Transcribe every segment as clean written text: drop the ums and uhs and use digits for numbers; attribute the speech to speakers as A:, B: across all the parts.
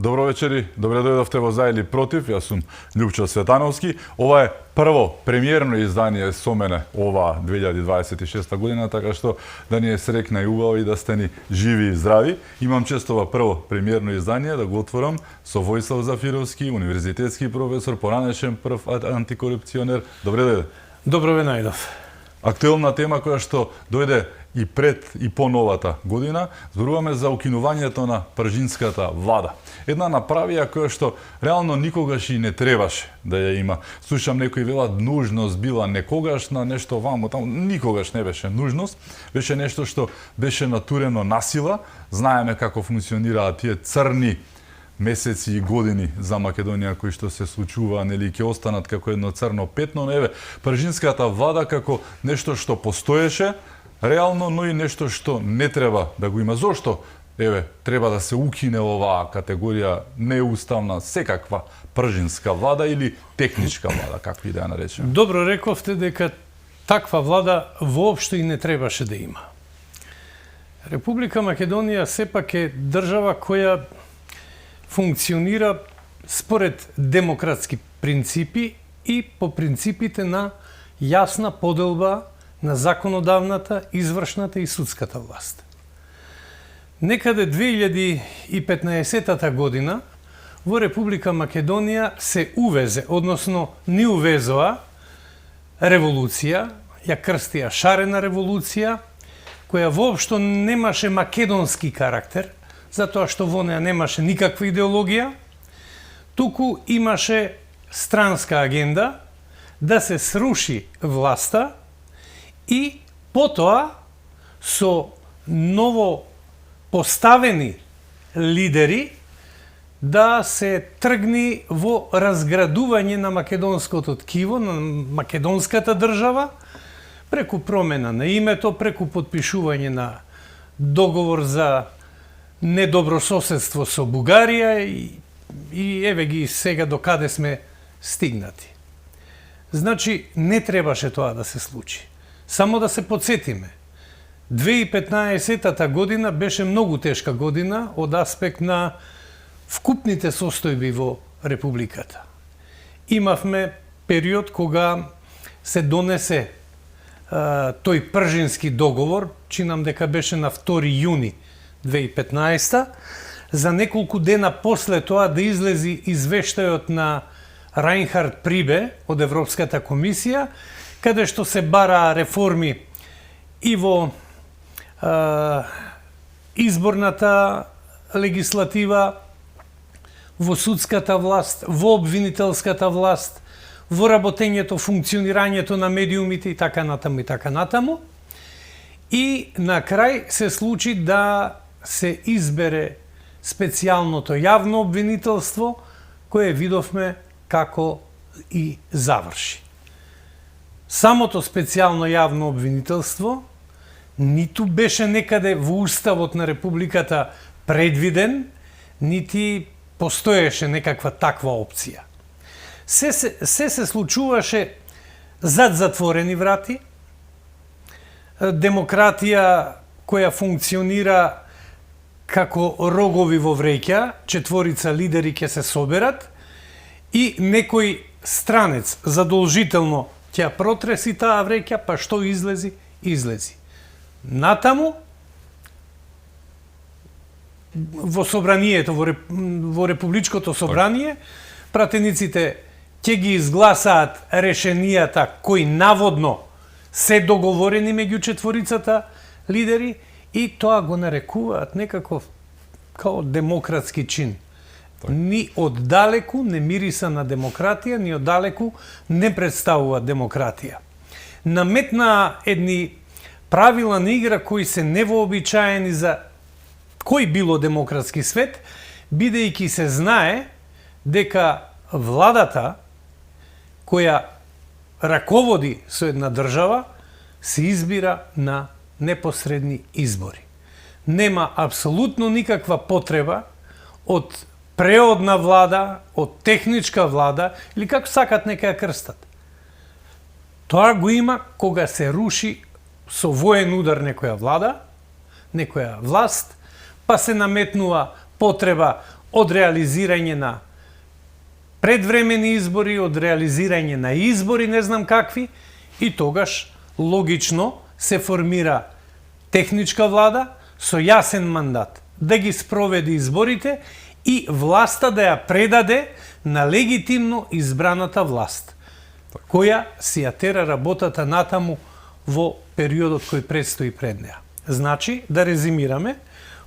A: Добро вечери, добре дојдовте во За или против. Јас сум Љупчо Светановски. Ова е прво премиерно издание со мене ова 2026 година, така што да ни е срекна и убаво и да сте ни живи и здрави. Имам чест ова прво премиерно издание да го отворам со Војслав Зафировски, универзитетски професор, поранешен прв антикорупционер. Добре дојде.
B: Добро ве најдов.
A: Актуелна тема која што дојде и пред и по новата година, зборуваме за укинувањето на пржинската влада. Една направија која што реално никогаш и не требаше да ја има. Слушам некои велат нужност била некогашна, нешто вамо таму, никогаш не беше нужност, беше нешто што беше натурено насила. Знаеме како функционираат тие црни месеци и години за Македонија кои што се случува, нели ќе останат како едно црно петно, еве пржинската влада како нешто што постоеше реално, но и нешто што не треба да го има. Зошто? Еве, треба да се укине оваа категорија неуставна секаква пржинска влада или техничка влада, како и да ја наречеме.
B: Добро рековте дека таква влада воопшто и не требаше да има. Република Македонија сепак е држава која функционира според демократски принципи и по принципите на јасна поделба на законодавната, извршната и судската власт. Некаде 2015 година во Република Македонија се увезе, односно ни увезоа револуција, ја крстија шарена револуција, која воопшто немаше македонски карактер, затоа што во неа немаше никаква идеологија, туку имаше странска агенда да се сруши власта и потоа со ново поставени лидери да се тргни во разградување на македонското ткиво, на македонската држава, преку промена на името, преку подпишување на договор за недобрососедство со Бугарија и еве ги сега до каде сме стигнати. Значи, не требаше тоа да се случи. Само да се подсетиме. 2015 година беше многу тешка година од аспект на вкупните состојби во Републиката. Имавме период кога се донесе тој пржински договор, чинам дека беше на 2 јуни 2015, за неколку дена после тоа да излези извештајот на Рајнхард Прибе од Европската комисија, каде што се бараа реформи и во изборната легислатива, во судската власт, во обвинителската власт, во работењето, функционирањето на медиумите и така натаму и така натаму. И на крај се случи да се избере специјалното јавно обвинителство, кое видовме како и заврши. Самото специјално јавно обвинителство ниту беше некаде во уставот на Републиката предвиден, нити постоеше некаква таква опција. Се случуваше зад затворени врати, демократија која функционира како рогови во вреќа, 4 лидери ќе се соберат и некој странец задолжително ќе протреси таа вреќа, па што излези? Излези. Натаму, во собранието, во Републичкото собрание, пратениците ќе ги изгласаат решенијата кои наводно се договорени меѓу 4 лидери и тоа го нарекуваат некако као демократски чин. Ни оддалеку не мириса на демократија, ни оддалеку не представува демократија. Наметна едни правила на игра кои се невообичаени за кој било демократски свет, бидејќи се знае дека владата која раководи со една држава се избира на непосредни избори. Нема апсолутно никаква потреба од преодна влада, од техничка влада, или како сакат нека ја крстат. Тоа го има кога се руши со воен удар некоја влада, некоја власт, па се наметнува потреба од реализирање на предвремени избори, од реализирање на избори, не знам какви, и тогаш логично се формира техничка влада со јасен мандат да ги спроведе изборите и власта да ја предаде на легитимно избраната власт, која си ја тера работата натаму во периодот кој предстои пред неа. Значи, да резимираме,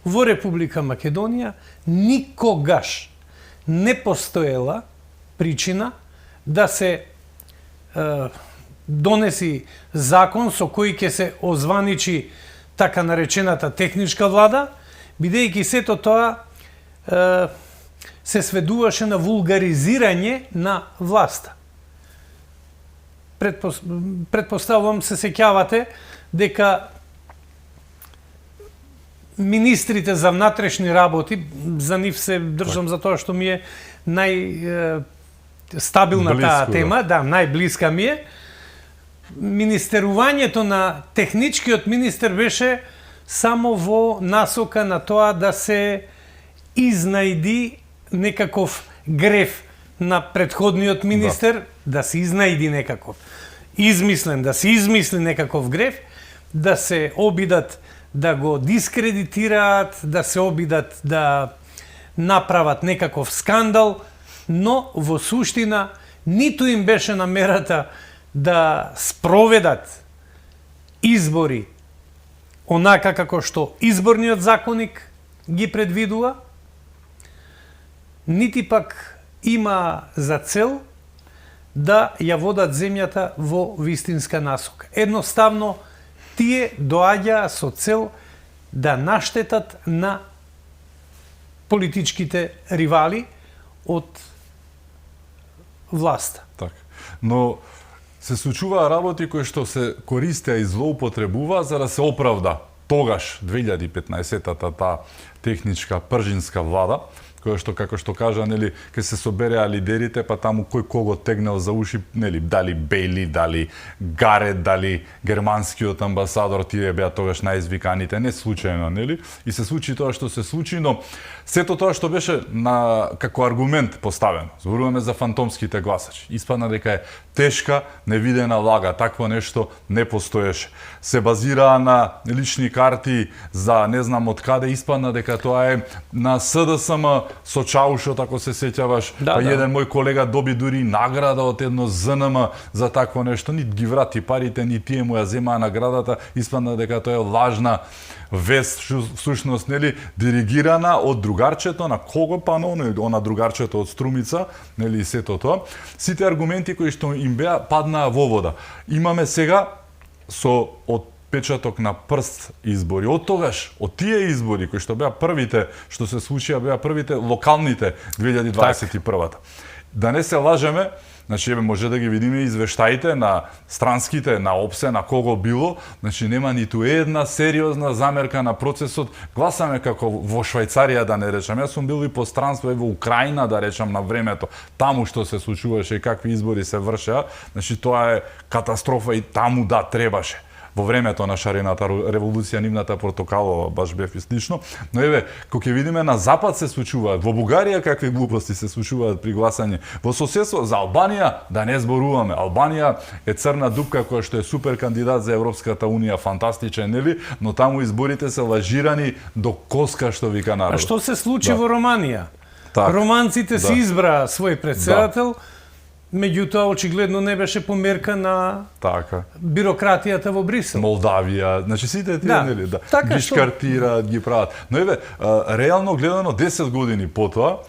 B: во Република Македонија никогаш не постоела причина да се донеси закон со кој ќе се озваничи така наречената техничка влада, бидејќи сето тоа се сведуваше на вулгаризирање на власта. Предпоставувам се сеќавате дека министрите за внатрешни работи, за нив се држам за тоа што ми е стабилна таа тема, да, најблиска ми е. Министерувањето на техничкиот министер беше само во насока на тоа да се изнајди некаков греф на претходниот министер, да се изнајди некаков измислен, да се измисли некаков греф, да се обидат да го дискредитираат, да се обидат да направат некаков скандал, но во суштина ниту им беше намерата да спроведат избори онака како што изборниот законник ги предвидува, нити пак има за цел да ја водат земјата во вистинска насока. Едноставно, тие доаѓаа со цел да наштетат на политичките ривали од власта.
A: Така. Но се случуваа работи кои што се користеа и злоупотребува за да се оправда тогаш 2015-та таа техничка пржинска влада, која што како што кажа, нели, ке се собереа лидерите, па таму кој кого тегнал за уши, нели, дали Бейли, дали Гарет, дали германскиот амбасадор, тие беа тогаш најизвиканите, не случајно, нели? И се случи тоа што се случи, но сето тоа што беше на како аргумент поставено, зборуваме за фантомските гласачи, испадна дека е тешка, невидена лага, такво нешто не постоеше. Се базираа на лични карти за не знам од каде, испадна дека тоа е на СДСМ со Чаушот, ако се сеќаваш, па еден мој колега доби дури награда од едно ЗНМ за такво нешто, нит ги врати парите, ни тие му ја земаа наградата, испадна дека тоа е лажна вест, всушност, нели, диригирана од другарчето на кого, па она другарчето од Струмица, нели, и сето тоа. Сите аргументи кои што им беа паднаа во вода. Имаме сега со од печаток на прст избори. Од тогаш, од тие избори кои што беа првите, што се случија, беа првите локалните 2021-та. Да не се лажеме, значи може да ги видиме извештаите на странските, на ОПСЕ, на кого било, значи нема ниту една сериозна замерка на процесот. Гласаме како во Швајцарија, да не речам. Јас сум бил и по странство и во Украина, да речам, на времето. Таму што се случуваше и какви избори се вршеа, значи тоа е катастрофа и таму да требаше. Во времето на шарената револуција, нивната портокалова, баш бев и слично. Но еве, кога ќе видиме на запад се случуваат, во Бугарија какви глупости се случуваат при гласање, во соседство за Албанија, да не зборуваме. Албанија е црна дупка која што е супер кандидат за Европската унија, фантастичен, нели? Но таму изборите се лажирани до коска, што вика народот.
B: А што се случи во Романија? Так. Романците си избраа свој председател, меѓутоа очигледно не беше померка на бирократијата во Брисел.
A: Молдавија, значи сите тие, нели, ги шкартираат, ги прават. Но еве, реално гледано 10 години потоа,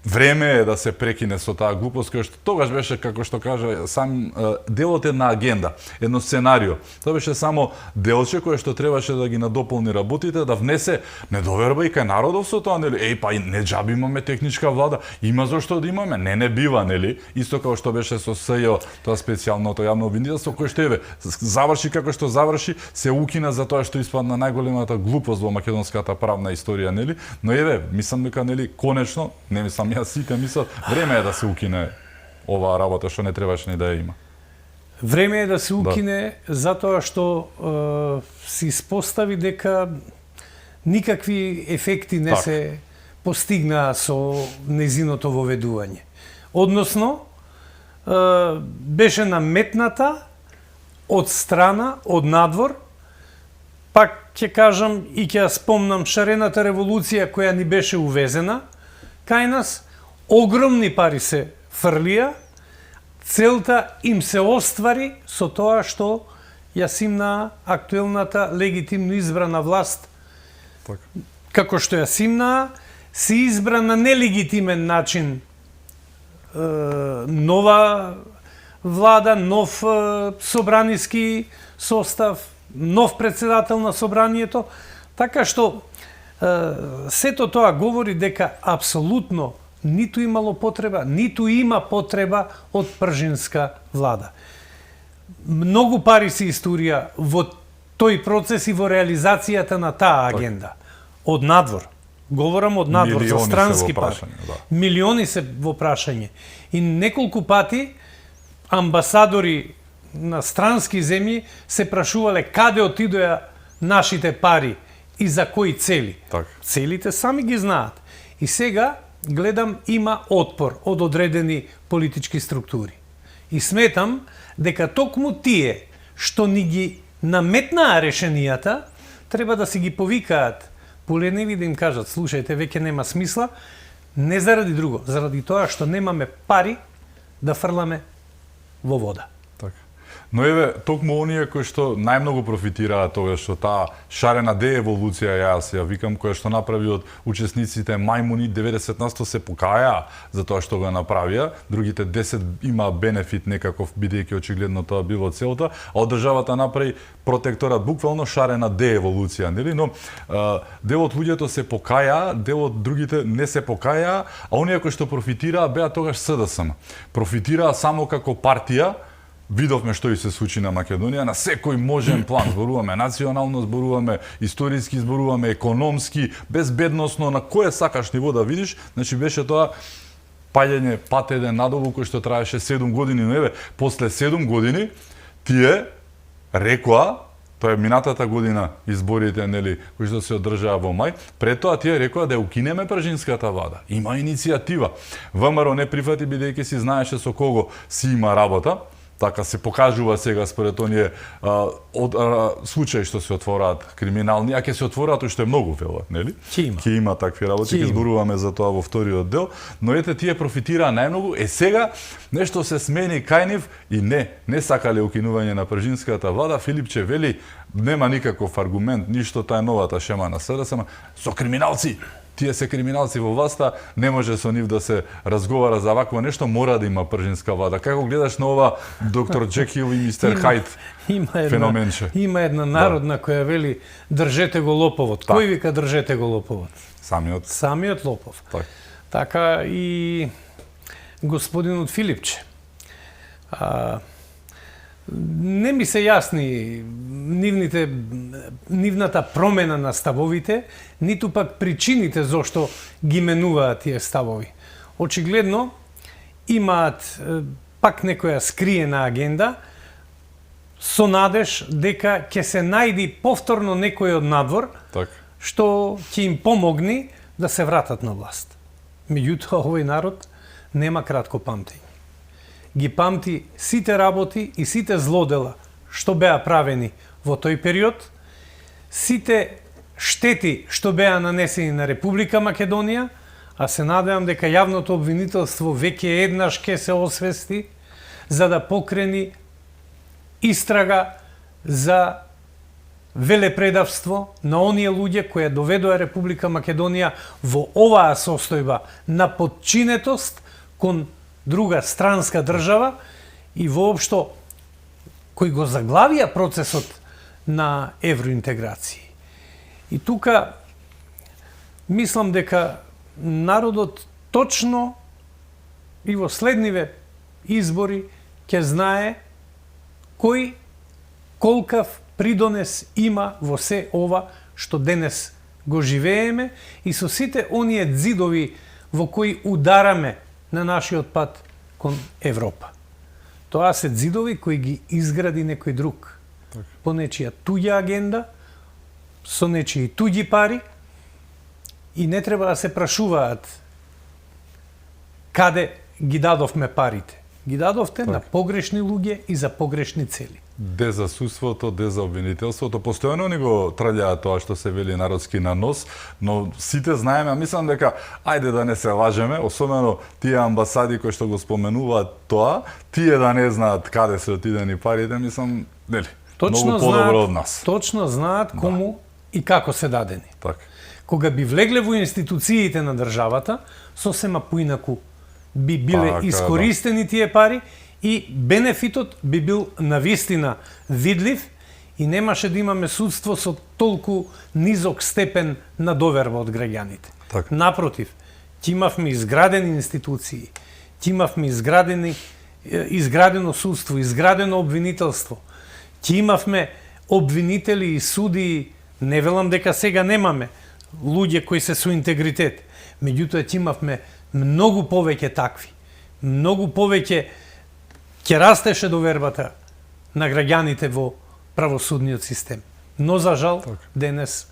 A: време е да се прекине со таа глупост, која што тогаш беше, како што кажа, сам делот една агенда, едно сценарио. Тоа беше само делче кое што требаше да ги надополни работите, да внесе недоверба и кај народов со тоа, нели? Па не џаби имаме техничка влада, има зошто да имаме, не бива, нели? Исто како што беше со СЈО, тоа специјалното јавно обвинителство, кој што еве заврши како што заврши, се укина за тоа што испадна најголемата глупост во македонската правна историја, нели? Но еве, мислам дека, нели, конечно, не мислам јас, сите мислат, време е да се укине оваа работа што не требаше ни да ја има.
B: Време е да се укине затоа што се испостави дека никакви ефекти не се постигнаа со незиното воведување. Односно, беше наметната од страна, од надвор, пак ќе кажам и ќе ја спомнам шарената револуција која ни беше увезена кај нас, огромни пари се фрлија, целта им се оствари со тоа што ја симна актуелната легитимно избрана власт,
A: Така.
B: како што ја симна, се избра на нелегитимен начин нова влада, нов собраниски состав, нов председател на собранието, така што сето тоа говори дека апсолутно ниту имало потреба, ниту има потреба од пржинска влада. Многу пари се историја во тој процес и во реализацијата на таа агенда. Од надвор. Говорам од надвор, за странски пари.
A: Да.
B: Милиони се во прашање. И неколку пати амбасадори на странски земји се прашувале каде отидоа нашите пари и за кои цели.
A: Так.
B: Целите сами ги знаат. И сега гледам има отпор од одредени политички структури. И сметам дека токму тие што ни ги наметнаа решенијата, треба да си ги повикаат поленеви да им кажат, слушајте, веќе нема смисла, не заради друго, заради тоа што немаме пари да фрламе во вода.
A: Така. Но еве, токму оние кои што најмногу профитираа тоа што таа шарена дееволуција, јас ја викам, која што направи од учесниците мајмуни, 90% се покаја за тоа што го направија, другите 10 има бенефит некаков, бидејќи очигледно тоа било целта, а од државата направи протекторат, буквално шарена дееволуција, нели? Но дел од луѓето се покаја, дел од другите не се покаја, а оние кои што профитираа беа тогаш СДСМ. Профитираа само како партија. Видовме што и се случи на Македонија, на секој можен план, зборуваме национално, зборуваме историски, зборуваме економски, безбедносно, на кое сакаш ниво да видиш, значи беше тоа паѓање пат еден надолу кој што траеше 7 години, но еве, после 7 години тие рекоа, тоа е минатата година изборите, нели, кои што се одржаа во мај, пред тоа тие рекоа да укинеме пржинската влада. Има иницијатива. ВМРО не прифати бидејќи си знаеше со кого си има работа. Така се покажува сега според оние случаи што се отвораат криминални, а ќе се отвораат уште многу, велат, нели? Ќе има такви работи, ќе зборуваме за тоа во вториот дел, но ете тие профитираа најмногу, сега нешто се смени кај нив и не сакале укинување на пржинската влада. Филипче вели нема никаков аргумент, ништо, таа новата шема на СДСМ, со криминалци. Тие се криминалци во власта, не може со нив да се разговара за вакво нешто, мора да има пржинска влада. Како гледаш на ова доктор Джекил и мистер Хайд феноменче?
B: Има една народна која вели држете го лоповот. Кој вика држете го лоповот? Самиот лопов. Така и господинот Филипче. Не ми се јасни нивната промена на ставовите, ниту пак причините зошто ги менуваат тие ставови. Очигледно имаат пак некоја скриена агенда со надеж дека ќе се најди повторно некој од надвор што ќе им помогни да се вратат на власт. Меѓутоа овој народ нема кратко памтење. Ги памти сите работи и сите злодела што беа правени во тој период, сите штети што беа нанесени на Република Македонија, а се надевам дека јавното обвинителство веќе еднаш ќе се освести за да покрени истрага за велепредавство на оние луѓе кои доведоа Република Македонија во оваа состојба на подчинетост кон друга странска држава и воопшто кои го заглавија процесот на евроинтеграција. И тука мислам дека народот точно и во следниве избори ќе знае кој колкав придонес има во се ова што денес го живееме и со сите оние ѕидови во кои удараме на нашиот пат кон Европа. Тоа се ѕидови кои ги изгради некој друг. По нечија туѓа агенда, со нечии туѓи пари И не треба да се прашуваат каде ги дадовме парите. Ги дадовте на погрешни луѓе и за погрешни цели.
A: Де за судството, де за обвинителството. Постојано ни го трљаат тоа што се вели народски на нос, но сите знаеме, а мислам дека ајде да не се лажеме, особено тие амбасади кои што го споменуваат тоа, тие да не знаат каде се отидени парите, мислам, нели, многу подобро од нас.
B: Точно знаат кому и како се дадени.
A: Така.
B: Кога би влегле во институциите на државата, сосема поинаку би биле искористени тие пари и бенефитот би бил навистина видлив и немаше да имаме судство со толку низок степен на доверба од граѓаните.
A: Так.
B: Напротив, ти имавме изградени институции, ти имавме изградено судство, изградено обвинителство, ти имавме обвинители и судии, не велам дека сега немаме, луѓе кои се со интегритет, меѓутоа ти имавме многу повеќе такви, многу повеќе ќе растеше довербата на граѓаните во правосудниот систем. Но за жал, денес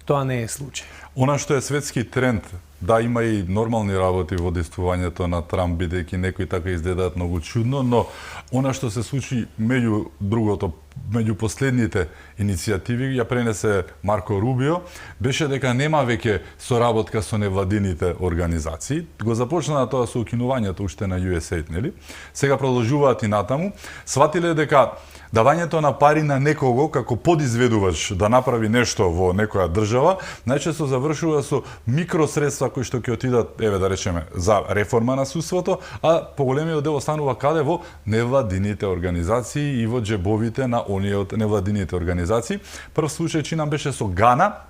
B: тоа не е случај.
A: Она што е светски тренд, да, има и нормални работи во действувањето на Трамп, бидејќи некои така изгледаат многу чудно, но она што се случи меѓу другото, меѓу последните иницијативи, ја пренесе Марко Рубио, беше дека нема веќе соработка со невладините организации. Го започна тоа со укинувањето уште на USAID, нели? Сега продолжуваат и натаму. Сватиле дека давањето на пари на некого како подизведувач да направи нешто во некоја држава, најчесто завршува со микросредства кои што ќе отидат, еве да речеме, за реформа на судството, а поголемиот дел останува каде? Во невладините организации и во џебовите на оние од невладините организации. Прв случај чинам беше со Гана,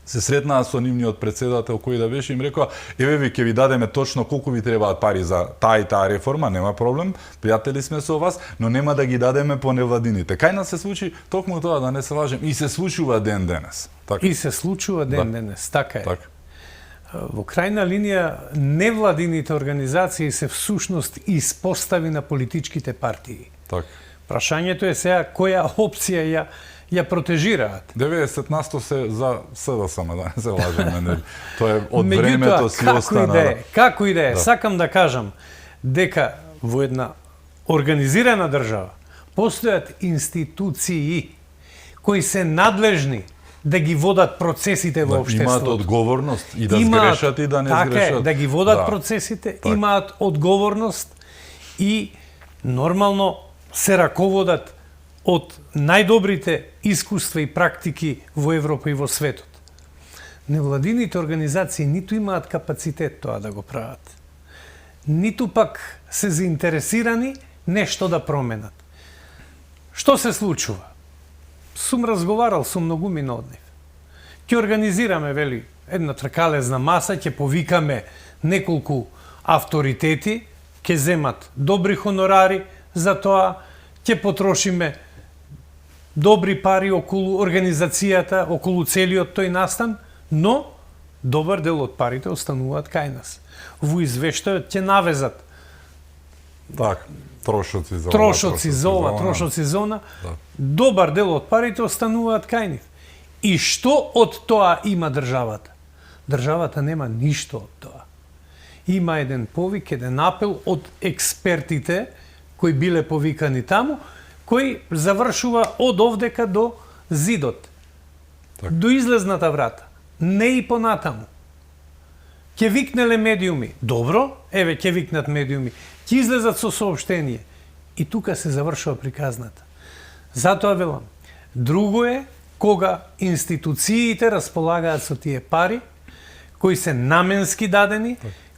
A: се сретнаа со нивниот председател кој да беше, им рекоа, еве ви ќе ви дадеме точно колку ви требаат пари за таа и таа реформа, нема проблем, пријатели сме со вас, но нема да ги дадеме по невладините. Кај нас се случи токму тоа, да не се лажем, и се случува ден денес.
B: Така. И се случува ден денес, така е. Так. Во крајна линија, невладините организации се всушност испостави на политичките партии.
A: Так.
B: Прашањето е сега која опција ја протежираат.
A: 90% се за СДСМ, да не се лажеме, нели. Тоа е од времето си остана.
B: Како и да е, сакам да кажам дека во една организирана држава постојат институции кои се надлежни да ги водат процесите во општеството.
A: Имаат одговорност и да сгрешат и да не
B: сгрешат.
A: Така
B: е, да ги водат процесите, имаат одговорност и нормално се раководат од најдобрите искуства и практики во Европа и во светот. Невладините организации ниту имаат капацитет тоа да го прават, ниту пак се заинтересирани нешто да променат. Што се случува? Сум разговарал со многумина од нив. Ќе организираме, вели, една тркалезна маса, ќе повикаме неколку авторитети, ќе земат добри хонорари за тоа, ќе потрошиме добри пари околу организацијата, околу целиот тој настан, но добар дел од парите остануваат кај нас. Во извештајот ќе навезат
A: трошоци
B: за она, добар дел од парите остануваат кај нив. И што од тоа има државата? Државата нема ништо од тоа. Има еден повик, еден апел од експертите кои биле повикани таму, кој завршува од овдека до зидот, до излезната врата, не и понатаму. Ќе викнеле медиуми, добро, еве ќе викнат медиуми, ќе излезат со соопштение. И тука се завршува приказната. Затоа велам, друго е кога институциите располагаат со тие пари, кои се наменски дадени,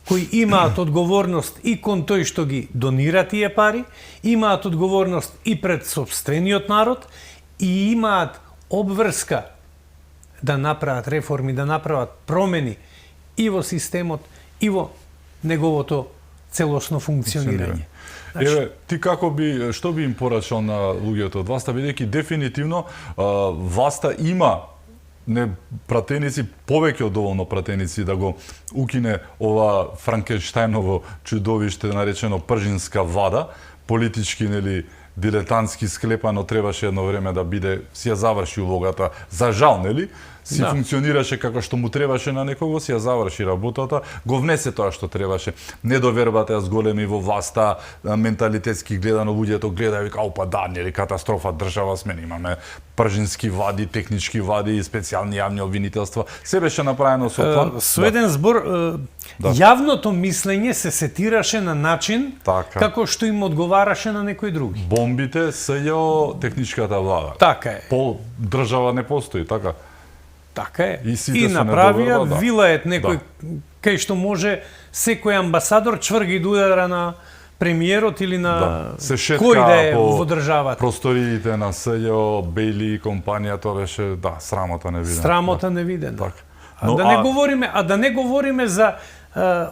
B: кои имаат одговорност и кон тој што ги донира тие пари, имаат одговорност и пред сопствениот народ и имаат обврска да направат реформи, да направат промени и во системот, и во неговото целосно функционирање.
A: Еве, ти што би им порачал на луѓето од власта, бидејќи дефинитивно власта има пратеници, повеќе од доволно пратеници да го укине ова Франкенштајново чудовиште наречено пржинска влада, политички, нели, дилетантски склепано, требаше едно време да биде, си ја заврши улогата, за жал, нели? си функционираше како што му требаше на некого, си ја заврши работата, го внесе тоа што требаше. Недовербата ја зголеми во власта, менталитетски гледано луѓето гледаат и па да, нели катастрофа држава сме, имаме пржински влади, технички влади, специјални јавни обвинителства. Се беше направено со план.
B: Со еден збор, јавното мислење се сетираше на начин како што им одговараше на некои други.
A: Бомбите СЈО техничката влада.
B: Така е.
A: Пол држава не постои, така?
B: Така е.
A: И
B: направија вилает некој кај што може секој амбасадор чврги да удара на премиерот или на кој да е во државата.
A: Просториите на СЈО, Бејли, компанија, тоа беше, срамота невидена.
B: Срамота невидена. Да не говориме за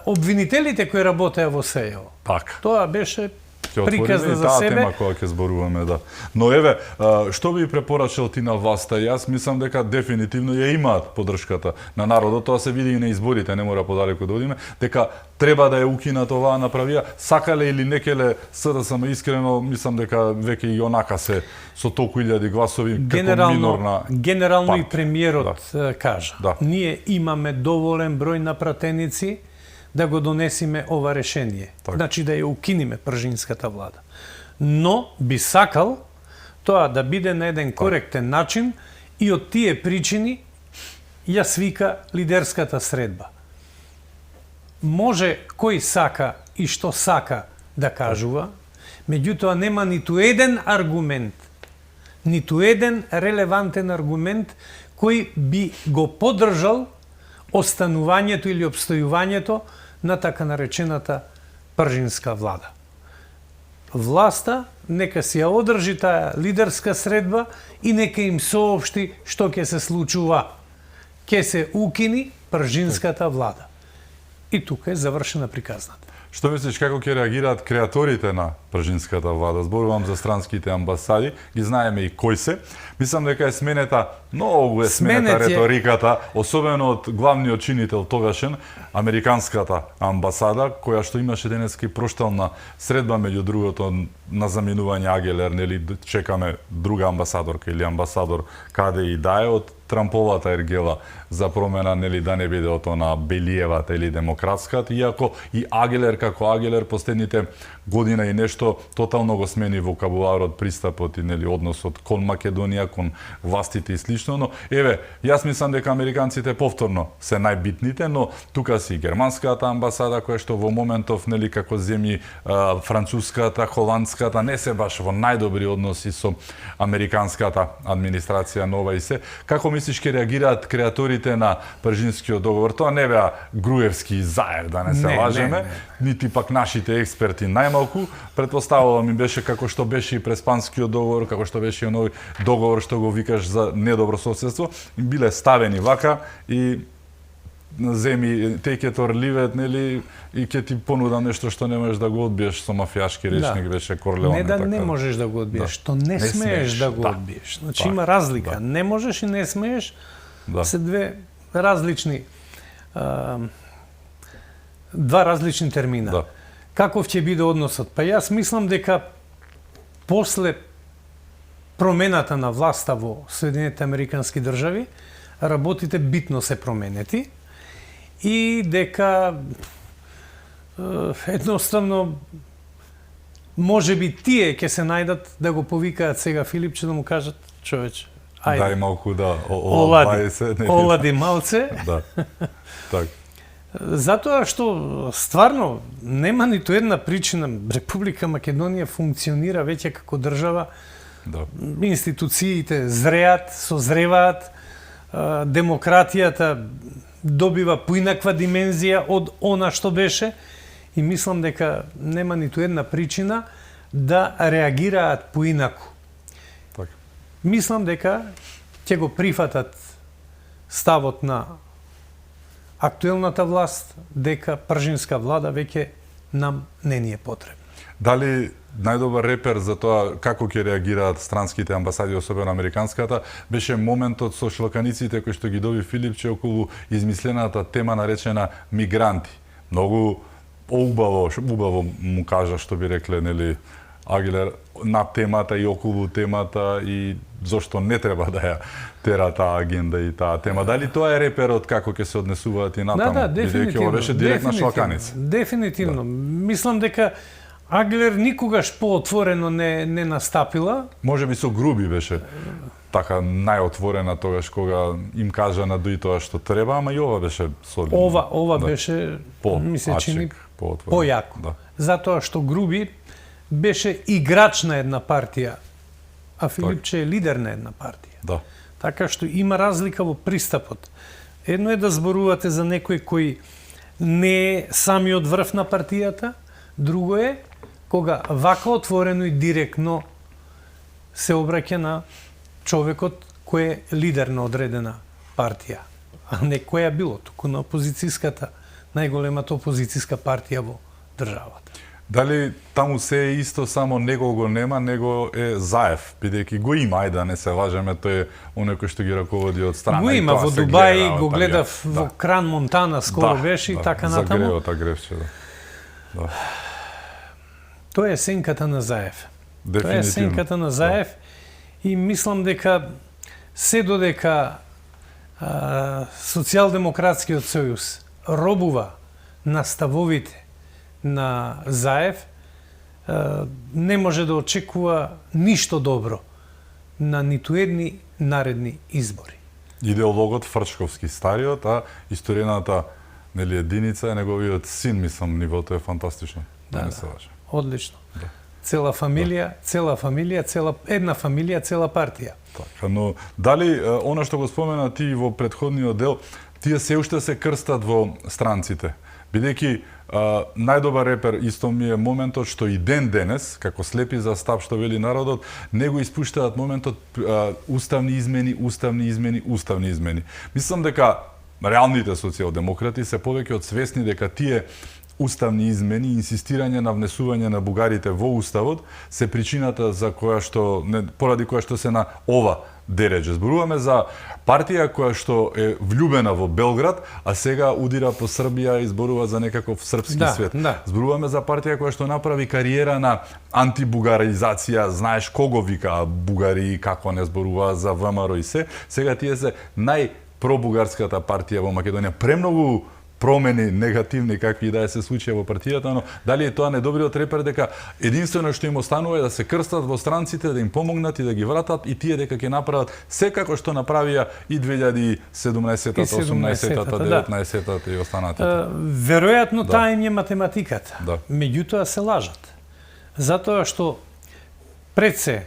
B: обвинителите кои работеа во СЈО.
A: Така.
B: Тоа беше приказна за себе.
A: Тема која ќе зборуваме, да. Но еве, што би препорачал ти на власта? Јас мислам дека дефинитивно ја имаат поддршката на народот, тоа се види и на изборите, не мора подалеку да одиме, дека треба да ја укинат оваа направија, сакале или некеле СДСМ, искрено мислам дека веќе и онака се со толку илјади гласови како минорна.
B: Генерално и премиерот кажа, ние имаме доволен број на пратеници да го донесиме ова решение. Значи да ја укиниме пржинската влада. Но би сакал тоа да биде на еден коректен начин и од тие причини ја свика лидерската средба. Може кој сака и што сака да кажува, меѓутоа нема ниту еден аргумент, ниту еден релевантен аргумент кој би го поддржал останувањето или обстојувањето на така наречената пржинска влада. Власта нека си ја одржи таа лидерска средба и нека им соопшти што ќе се случува. Ќе се укини пржинската влада. И тука е завршена приказната.
A: Што мислиш како ќе реагираат креаторите на пржинската влада? Зборувам за странските амбасади, ги знаеме и кои се. Мислам дека е сменета, многу е сменета реториката, особено од главниот чинител тогашен, американската амбасада, која што имаше денеска и проштална средба меѓу другото на заменување Агелер, нели чекаме друга амбасадорка или амбасадор каде и да е од Трамповата ергела за промена, нели да не биде од она Белиевата или демократската, иако и Агелер како Агелер последните година и нешто тотално го смени вокабуларот, пристапот и нели односот кон Македонија, кон властите и слично, но еве, јас мислам дека американците повторно се најбитните, но тука си германската амбасада која што во моментов нели како земји француската, холандската не се баш во најдобри односи со американската администрација нова и се. Како мислиш ќе реагираат креаторите на пржинскиот договор? Тоа не беа Груевски и Заев, да не се лажеме, нити пак нашите експерти најмалку. Претпоставувам им беше како што беше и преспанскиот договор, како што беше и нови договор што го викаш за недобро соседство, им биле ставени вака и земи take it or leave it, нели, и ќе ти понудам нешто што не можеш да го одбиеш со мафијашки речник, беше Корлеоне.
B: Не да не можеш да го одбиеш, што не смееш да го одбиеш. Значи има разлика. Не можеш и не смееш, се две различни два различни термина. Каков ќе биде односот? Па јас мислам дека после промената на власта во Соединетите Американски држави, работите битно се променети и дека едноставно може би тие ќе се најдат да го повикаат сега Филипче да му кажат човече, ајде.
A: Дај малку да
B: олади малце.
A: Да. Так.
B: Затоа што стварно нема ниту една причина. Република Македонија функционира веќе како држава. Институциите зреат, созреваат, демократијата добива поинаква димензија од она што беше и мислам дека нема ниту една причина да реагираат поинаку. Мислам дека ќе го прифатат ставот на актуелната власт дека пржинска влада веќе нам не ни е потребна.
A: Дали најдобар репер за тоа како ќе реагираат странските амбасади, особено американската, беше моментот со шлаканиците кои што ги доби Филипче околу измислената тема наречена мигранти. Многу убаво му кажа, што би рекле, нели, Агилер на темата и околу темата и зошто не треба да ја тера таа агенда и таа тема. Дали тоа е реперот како ќе се однесуваат и натаму?
B: Да, дефинитивно.
A: Ова беше директна шалканица.
B: Дефинитивно. Мислам дека Аглер никогаш поотворено не настапила.
A: Може би со Груби беше така најотворена тогаш кога им кажа на дуи тоа што треба, ама и ова беше солидно.
B: Ова беше, ми се чини, појако.
A: Да.
B: Затоа што Груби беше играч на една партија, а Филипче е лидер на една партија.
A: Да.
B: Така што има разлика во пристапот. Едно е да зборувате за некој кој не е самиот врв на партијата, друго е кога вака отворено и директно се обраќа на човекот кој е лидер на одредена партија, а не која било, туку на опозицијската, најголемата опозицијска партија во државата.
A: Дали таму се е исто, само него го нема, него е Заев, бидејќи го има, ајде да не се лажеме, тој е оној кој што ги раководи од страна.
B: Го има во Дубај, го гледав во Кран Монтана, скоро беше и така натаму.
A: За греота гревче, да.
B: Тоа е сенката на Заев.
A: Дефинитивно.
B: Тоа е сенката на Заев и мислам дека се додека Социјалдемократскиот сојуз робува на ставовите на Заев, не може да очекува ништо добро на ниту едни наредни избори.
A: Идеологот Фрчковски стариот, а историјната единица е неговиот син, мислам, нивото е фантастично.
B: Да,
A: не се лаже.
B: Одлично.
A: Да.
B: Цела фамилија, една фамилија, цела партија.
A: Така, но дали она што го спомена ти во претходниот дел, тие се уште се крстат во странците? Бидејќи најдобар репер исто ми е моментот што и ден денес, како слепи за стап што вели народот, не го испуштаат моментот уставни измени. Мислам дека реалните социјалдемократи се повеќе од свесни дека тие уставни измени и инсистирање на внесување на бугарите во уставот се причината за поради која што се на ова дереџе. Зборуваме за партија која што е влюбена во Белград, а сега удира по Србија и зборува за некаков српски свет.
B: Да.
A: Зборуваме за партија која што направи кариера на антибугаризација, знаеш кого вика бугари, како не зборува за ВМРО и се. Сега тие се најпробугарската партија во Македонија. Премногу промени негативни какви да се случија во партијата, но дали е тоа недобриот репер дека единствено што им останува е да се крстат во странците, да им помогнат и да ги вратат и тие дека ќе направат секако што направија и 2017-та, 18-та, 19-та и останатите.
B: Веројатно таа им е математиката.
A: Да.
B: Меѓутоа се лажат. Затоа што пред се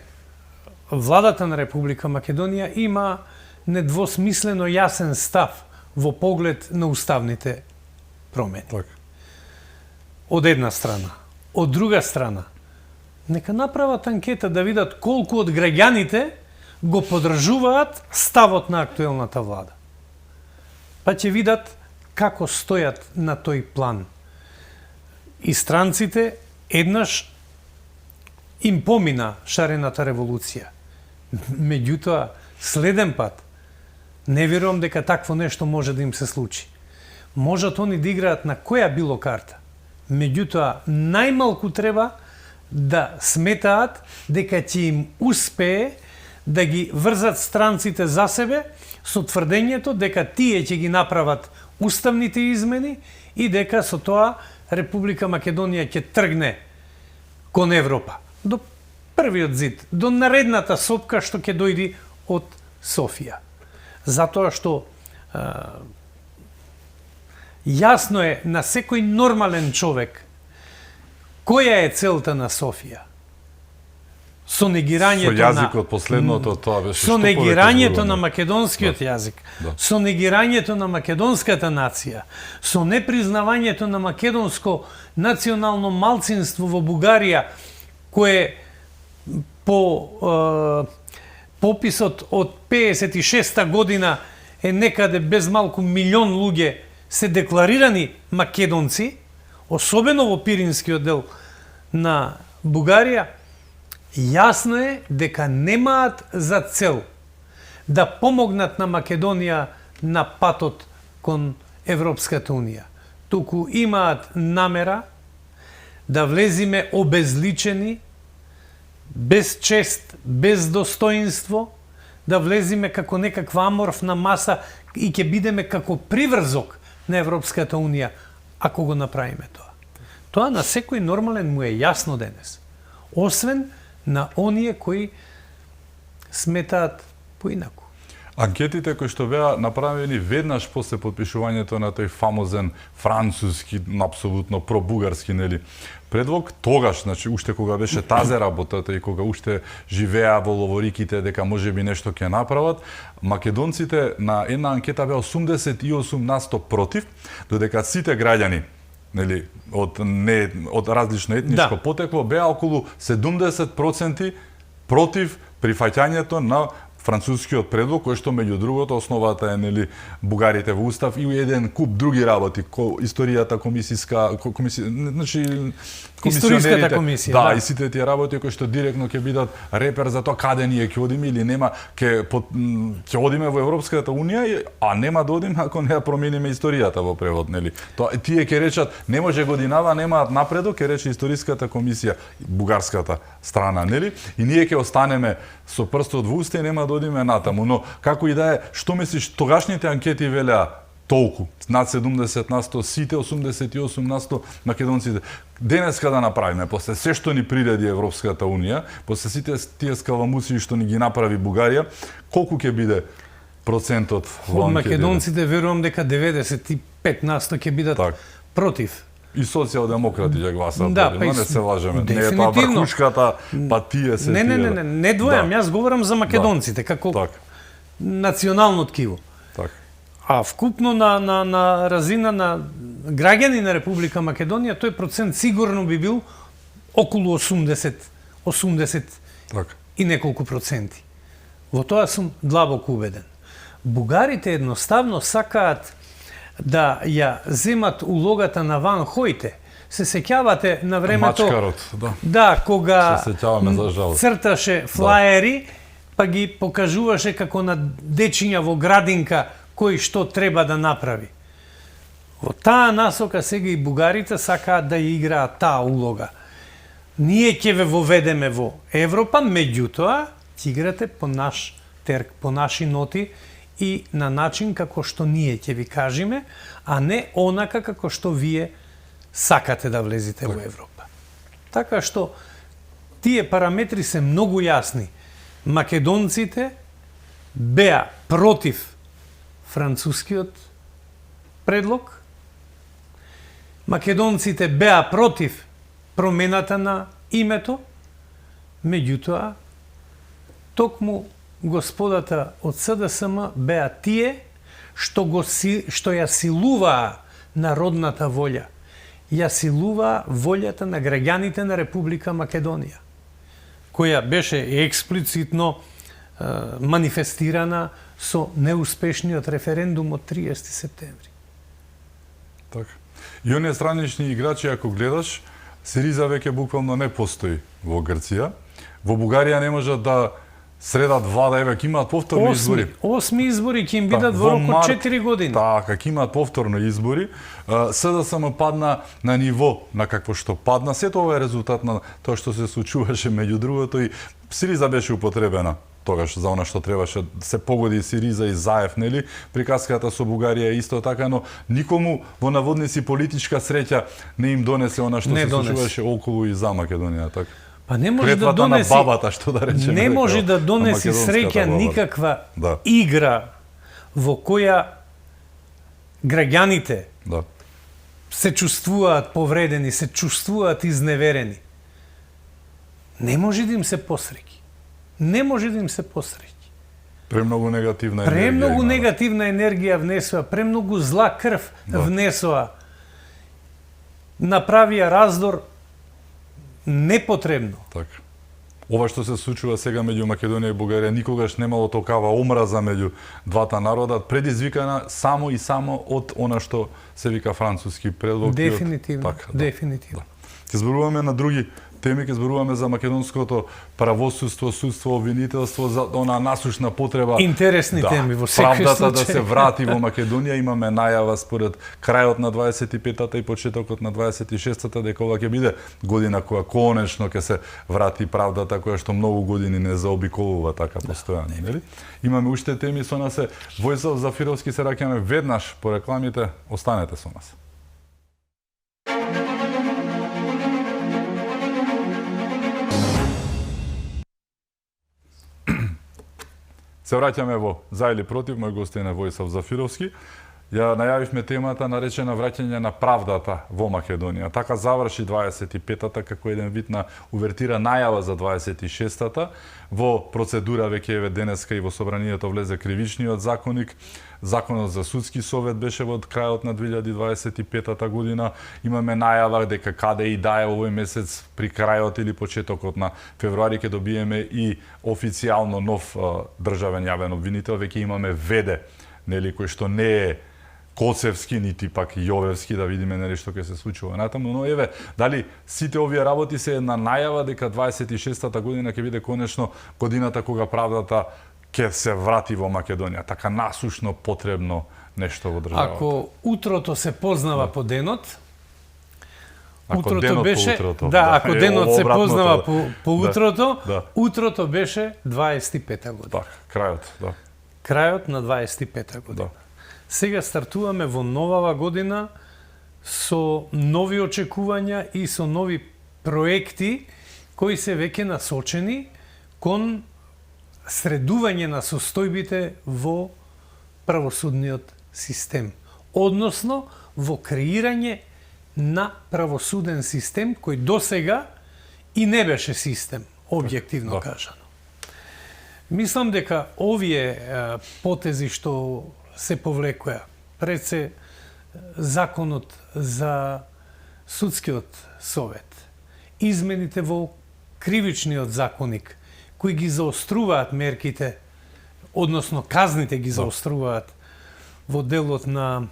B: владата на Република Македонија има недвосмислено јасен став во поглед на уставните промени.
A: Так.
B: Од една страна. Од друга страна, нека направат анкета да видат колку од граѓаните го поддржуваат ставот на актуелната влада. Па ќе видат како стојат на тој план. И странците еднаш им помина шарената револуција. Меѓутоа, следен пат, не верувам дека такво нешто може да им се случи. Можат они да играат на која било карта. Меѓутоа, најмалку треба да сметаат дека ќе им успее да ги врзат странците за себе со тврдењето дека тие ќе ги направат уставните измени и дека со тоа Република Македонија ќе тргне кон Европа. До првиот зид, до наредната сопка што ќе дојди од Софија. Затоа што јасно е на секој нормален човек која е целта на Софија. Со негирањето
A: со јазикот последното тоа беше
B: со негирањето на македонскиот јазик, со негирањето на македонската нација, со непризнавањето на македонско национално малцинство во Бугарија, кое по пописот од 56-та година е некаде без малку милион луѓе се декларирани македонци, особено во Пиринскиот дел на Бугарија, јасно е дека немаат за цел да помогнат на Македонија на патот кон Европската Унија. Туку имаат намера да влезиме обезличени без чест, без достоинство, да влезиме како некаква аморфна маса и ќе бидеме како приврзок на Европската Унија, ако го направиме тоа. Тоа на секој нормален му е јасно денес. Освен на оние кои сметаат поинаку.
A: Анкетите кои што беа направени веднаш после подпишувањето на тој фамозен француски, апсолутно пробугарски, нели, предлог, тогаш, значи, уште кога беше тази работата и кога уште живеа во ловориките дека можеби нешто ќе направат, македонците на една анкета беа 88% против, додека сите граѓани, нели, од различно етничко потекло беа околу 70% против прифаќањето на францускиот предлог, кој што меѓу другото основата е, нели, бугарите во устав и еден куп други работи, историјата значи
B: Историската комисија,
A: да, и сите тие работи кои што директно ќе бидат репер за тоа каде ние ќе одиме или нема, ќе одиме во Европската Унија, а нема да одиме ако не ја промениме историјата во превод, нели. Тоа тие ќе речат не може годинава, немаат напредок, ќе рече историската комисија, бугарската страна, нели? И ние ќе останеме со прстот во уста и нема да одиме натаму, но како и да е, што мислиш, тогашните анкети велеа толку, над 70%, сите 88% македонците. Денеска да направиме, после се што ни приреди Европската Унија, после сите тие скаламуци што ни ги направи Бугарија, колку ќе биде процентот во
B: Од
A: анкетите?
B: македонците верувам дека 95% ќе бидат против.
A: И социјалдемократи ќе гласат,
B: да,
A: не се лажеме. Не е тоа
B: дефинитивно.
A: врхушката, па тие се
B: Не двојам,
A: Да.
B: јас говорам за македонците, како национално ткиво.
A: Так.
B: А вкупно на разина на граѓани на Република Македонија, тој процент сигурно би бил околу 80
A: Так.
B: и неколку проценти. Во тоа сум длабоко убеден. Бугарите едноставно сакаат да ја земат улогата на Ван Хојте. Се сеќавате на времето...
A: Мачкарот, да.
B: Да, кога
A: Се сеќаваме, за жал.
B: црташе флаери, па ги покажуваше како на дечиња во градинка кој што треба да направи. Во таа насока сега и бугарите сакаат да ја играат таа улога. Ние ќе ве воведеме во Европа, меѓутоа ќе играте по наш терк, по наши ноти и на начин како што ние ќе ви кажеме, а не онака како што вие сакате да влезете во Европа. Така што тие параметри се многу јасни. Македонците беа против францускиот предлог. Македонците беа против промената на името, меѓутоа токму господата од СДСМ беа тие што ја силуваа народната волја. Ја силуваа волјата на граѓаните на Република Македонија, која беше експлицитно манифестирана со неуспешниот референдум од 30 септември.
A: Така. И оние странични играчи, ако гледаш, Сириза веќе буквално не постои во Грција. Во Бугарија не можат да средат влада, еве ќе имаат повторни избори.
B: 8 избори ќе им бидат во рок од 4 години.
A: Така, ќе имаат повторно избори. СДСМ падна на ниво на какво што падна. Сето ова е резултат на тоа што се случуваше меѓу другото и Сириза беше употребена тогаш за она што требаше се погоди Сириза и Заев, нели? Приказката со Бугарија е исто така, но никому во наводници политичка среќа не им донесе она што се случуваше околу и за Македонија, така.
B: Па не може да донеси
A: на бабата, што да речеме.
B: Не може да донеси среќа никаква игра во која граѓаните се чувствуваат повредени, се чувствуваат изневерени. Не може да им се посреќи. Не може да им се посреќи.
A: Премногу негативна енергија.
B: Премногу негативна енергија внесува, премногу зла крв внесува. Направија раздор непотребно.
A: Така. Ова што се случува сега меѓу Македонија и Бугарија никогаш немало толкава омраза меѓу двата народа, предизвикана само и само од она што се вика француски предлог.
B: Дефинитивно, дефинитивно.
A: Ќе зборуваме на други теми ќе зборуваме за македонското правосудство, судство, обвинителство, за она насушна потреба.
B: Интересни теми во секој
A: правдата
B: случај.
A: да се врати во Македонија. Имаме најава според крајот на 25-та и почетокот на 26-та дека ова ќе биде година која конечно ќе се врати правдата која што многу години не заобиколува така постојано, нели? Имаме уште теми со нас. Војсов Зафировски, се раќаме веднаш по рекламите. Останете со нас. Се враќаме во За или против, мој гостин е Војсов Зафировски. Ја најавивме темата наречена враќање на правдата во Македонија. Така заврши 25-та како еден вид на увертира најава за 26-та. Во процедура веќе еве денеска и во собранието влезе кривичниот законник. Законот за судски совет беше во крајот на 2025 година. Имаме најава дека каде и да е овој месец при крајот или почетокот на февруари ќе добиеме и официјално нов државен јавен обвинител. Веќе имаме ВД, нели, кој што не е Коцевски, нити пак Јовевски, да видиме нели што ќе се случува натаму, но еве, дали сите овие работи се една најава дека 26-та година ќе биде конечно годината кога правдата ќе се врати во Македонија, така насушно потребно нешто во државата.
B: Ако утрото се познава по денот,
A: Ако денот
B: беше,
A: по утрото.
B: ако денот се познава по утрото,
A: Да.
B: утрото беше 25-та година.
A: Так, крајот, да.
B: Крајот на 25-та година.
A: Да.
B: Сега стартуваме во новава година со нови очекувања и со нови проекти кои се веќе насочени кон средување на состојбите во правосудниот систем, односно во креирање на правосуден систем кој досега и не беше систем, објективно кажано. Мислам дека овие потези што се повлекоја, пред се законот за судскиот совет, измените во кривичниот законник, кои ги заоструваат мерките, односно казните ги заоструваат во делот на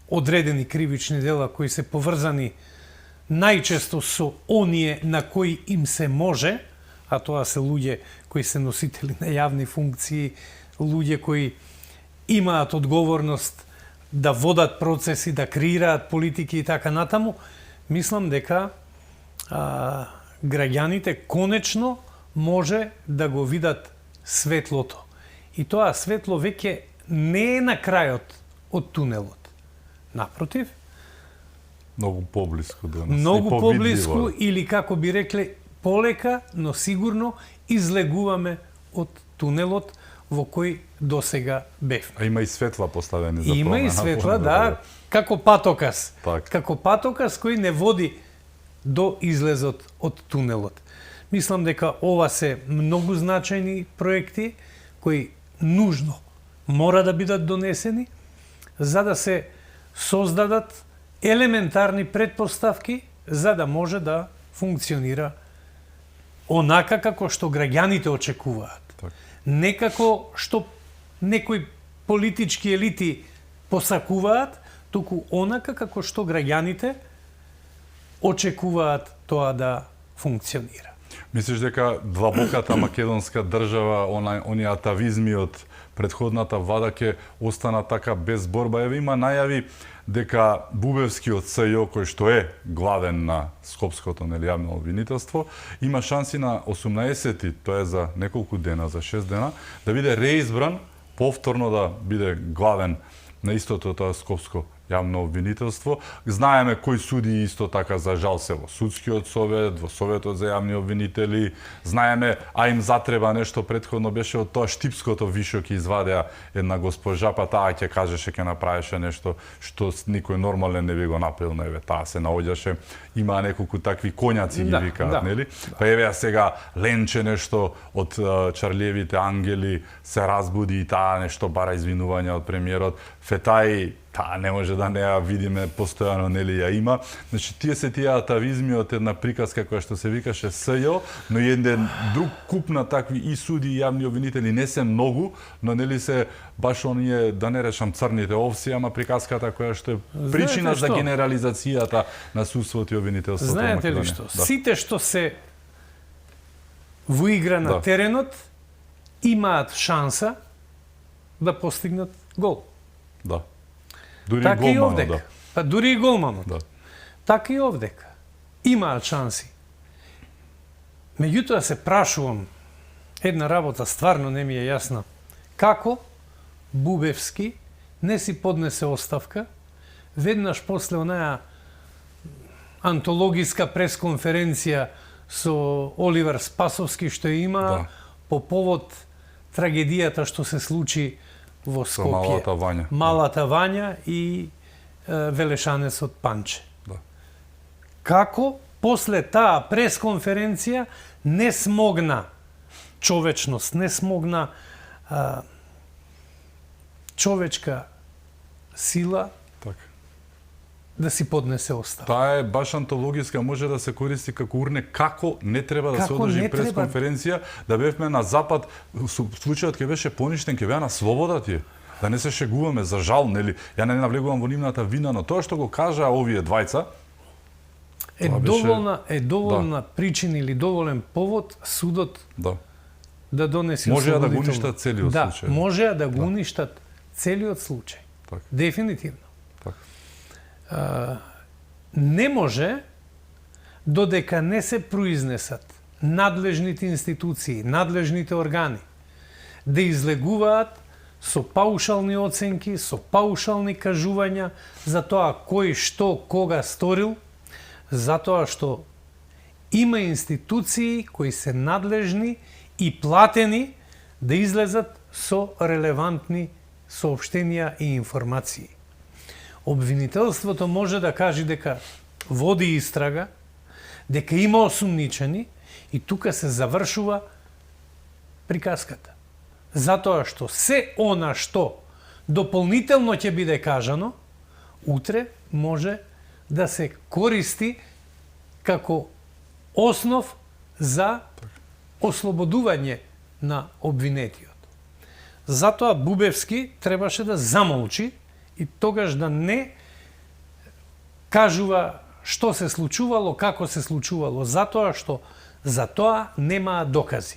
B: одредени кривични дела кои се поврзани најчесто со оние на кои им се може, а тоа се луѓе кои се носители на јавни функции, луѓе кои имаат одговорност да водат процеси, да креираат политики и така натаму, мислам дека граѓаните конечно може да го видат светлото. И тоа светло веќе не е на крајот од тунелот. Напротив,
A: многу поблиску до нас.
B: многу поблиску или како би рекле полека, но сигурно излегуваме од тунелот во кој досега бевме.
A: А има и светла поставени за
B: Има и
A: промена,
B: светла, да, како патокас.
A: Так.
B: Како патокас кој не води до излезот од тунелот. Мислам дека ова се многу значајни проекти кои нужно мора да бидат донесени за да се создадат елементарни претпоставки за да може да функционира онака како што граѓаните очекуваат.
A: Так.
B: Не како што некои политички елити посакуваат, туку онака како што граѓаните очекуваат тоа да функционира.
A: Мислиш дека длабоката македонска држава, оние атавизми од претходната влада ќе останат така без борба? Еве има најави дека Бубевскиот СЈО, кој што е главен на Скопското јавно обвинителство, има шанси на 18-ти, тоа е за неколку дена, за 6 дена, да биде реизбран, повторно да биде главен на истото тоа Скопско јавно обвинителство. Знаеме кои суди исто така за жал се во судскиот совет, во советот за јавни обвинители. Знаеме, а им затреба нешто претходно беше од тоа Штипското вишо ќе извадеа една госпожа, па таа ќе кажеше ќе направеше нешто што никој нормален не би го направил, еве таа се наоѓаше. Има неколку такви коњаци ги викаат, нели? Па еве сега Ленче нешто од Чарлиевите ангели се разбуди и таа нешто бара извинување од премиерот. Фетај таа не може да не ја видиме постојано, нели ја има. Значи тие се тие атавизми од една приказка која што се викаше СЈО, но и еден друг куп на такви и суди и јавни обвинители, не се многу, но нели се баш оние, да не речам црните овси, ама приказката која што е причина за генерализацијата на судството и обвинителството во Македонија.
B: Знаете ли што? Да. Сите што се во игра на
A: Да.
B: теренот имаат шанса да постигнат гол.
A: Да. Дури
B: Така и
A: голманот,
B: овдека.
A: да.
B: Па дури и голманот.
A: Да.
B: Така и овдека. Имаат шанси. Меѓутоа се прашувам, една работа стварно не ми е јасна. Како Бубевски не си поднесе оставка веднаш после онаа антологиска пресконференција со Оливер Спасовски што има
A: Да.
B: по повод трагедијата што се случи во
A: Со
B: Скопје.
A: малата Вања.
B: Малата Вања и велешанецот Панче.
A: Да.
B: Како после таа пресконференција не смогна човечност, не смогна човечка сила
A: Така.
B: да си поднесе оставка.
A: Таа е баш антологиска, може да се користи како урне како не треба да се
B: Како
A: одржи
B: не треба?
A: пресконференција, да бевме на запад, случајот ќе беше поништен, ќе беа на слобода тие. Да не се шегуваме за жал, нели? Ја не навлегувам во нивната вина, но тоа што го кажаа овие двајца,
B: Е
A: тоа беше-
B: доволна причина или доволен повод судот
A: да,
B: да донеси
A: можеа да го
B: освободително.
A: уништат целиот
B: да,
A: случај.
B: можеа да го уништат целиот случај.
A: Така.
B: Дефинитивно.
A: Така.
B: Не може додека не се произнесат надлежните институции, надлежните органи да излегуваат со паушални оценки, со паушални кажувања за тоа кој што кога сторил, затоа што има институции кои се надлежни и платени да излезат со релевантни соопштенија и информации. Обвинителството може да каже дека води истрага, дека има осумничени и тука се завршува приказката. Затоа што се она што дополнително ќе биде кажано, утре може да се користи како основ за ослободување на обвинетиот. Затоа Бубевски требаше да замолчи и тогаш да не кажува што се случувало, како се случувало, затоа што за тоа немаа докази.